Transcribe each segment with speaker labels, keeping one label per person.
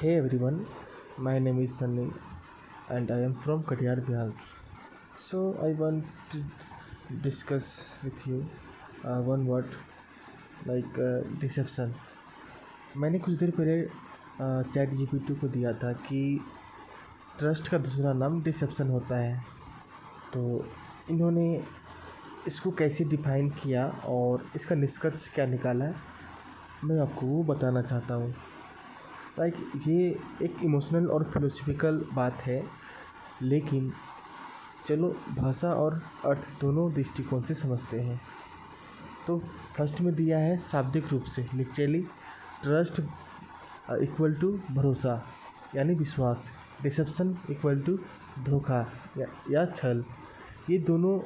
Speaker 1: Hey everyone, my name is Sunny and I am from Katiyar, Bihar. So I want to discuss with you one word like deception. मैंने कुछ देर पहले chat GPT को दिया था कि trust का दूसरा नाम डिसेप्शन होता है। तो इन्होंने इसको कैसे डिफाइन किया और इसका निष्कर्ष क्या निकाला है, मैं आपको वो बताना चाहता हूँ। ये एक इमोशनल और फिलोसफिकल बात है, लेकिन चलो भाषा और अर्थ दोनों दृष्टिकोण से समझते हैं। तो फर्स्ट में दिया है शाब्दिक रूप से, लिटरली ट्रस्ट इक्वल टू भरोसा यानी विश्वास, डिसेप्शन इक्वल टू धोखा या छल। ये दोनों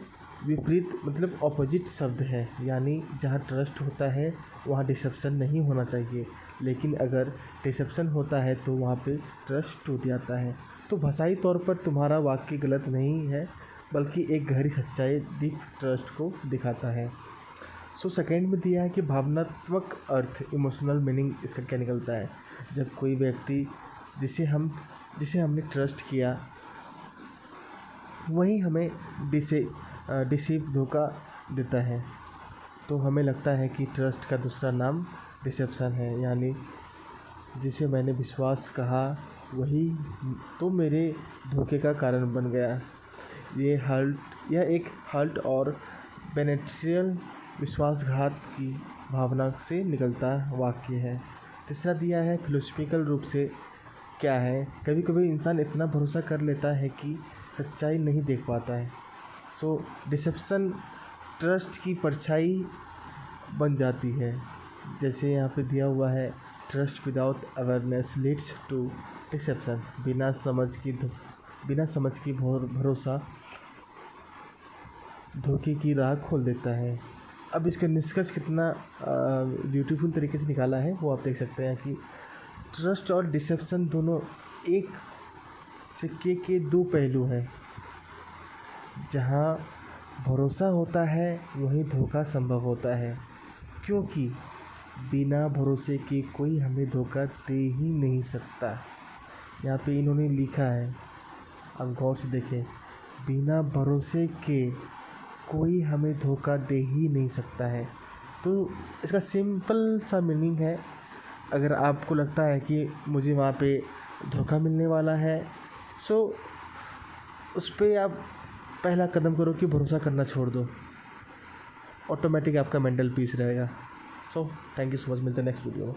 Speaker 1: विपरीत मतलब ऑपोजिट शब्द हैं, यानी जहाँ ट्रस्ट होता है वहाँ डिसेप्शन नहीं होना चाहिए, लेकिन अगर डिसेप्शन होता है तो वहाँ पे ट्रस्ट टूट जाता है। तो भाषाई तौर पर तुम्हारा वाक्य गलत नहीं है, बल्कि एक गहरी सच्चाई, डीप ट्रस्ट को दिखाता है। सेकंड में दिया है कि भावनात्मक अर्थ, इमोशनल मीनिंग इसका क्या निकलता है। जब कोई व्यक्ति जिसे हमने ट्रस्ट किया वही हमें डिसीव धोखा देता है, तो हमें लगता है कि ट्रस्ट का दूसरा नाम डिसेप्शन है, यानी जिसे मैंने विश्वास कहा वही तो मेरे धोखे का कारण बन गया। यह एक हर्ट और पेनेट्रियल विश्वासघात की भावना से निकलता वाक्य है। तीसरा दिया है फिलोसफिकल रूप से क्या है, कभी कभी इंसान इतना भरोसा कर लेता है कि सच्चाई नहीं देख पाता है। डिसेप्शन ट्रस्ट की परछाई बन जाती है। जैसे यहाँ पे दिया हुआ है, trust without awareness leads to deception. बिना समझ की भरोसा धोखे की राह खोल देता है। अब इसका निष्कर्ष कितना ब्यूटीफुल तरीके से निकाला है वो आप देख सकते हैं कि ट्रस्ट और डिसेप्शन दोनों एक सिक्के के दो पहलू हैं। जहाँ भरोसा होता है वहीं धोखा संभव होता है, क्योंकि बिना भरोसे के कोई हमें धोखा दे ही नहीं सकता। यहाँ पे इन्होंने लिखा है, आप गौर से देखें, बिना भरोसे के कोई हमें धोखा दे ही नहीं सकता है। तो इसका सिंपल सा मीनिंग है, अगर आपको लगता है कि मुझे वहाँ पे धोखा मिलने वाला है, उस पर आप पहला कदम करो कि भरोसा करना छोड़ दो, ऑटोमेटिक आपका मेंटल पीस रहेगा। थैंक यू सो मच, मिलते हैं नेक्स्ट वीडियो में।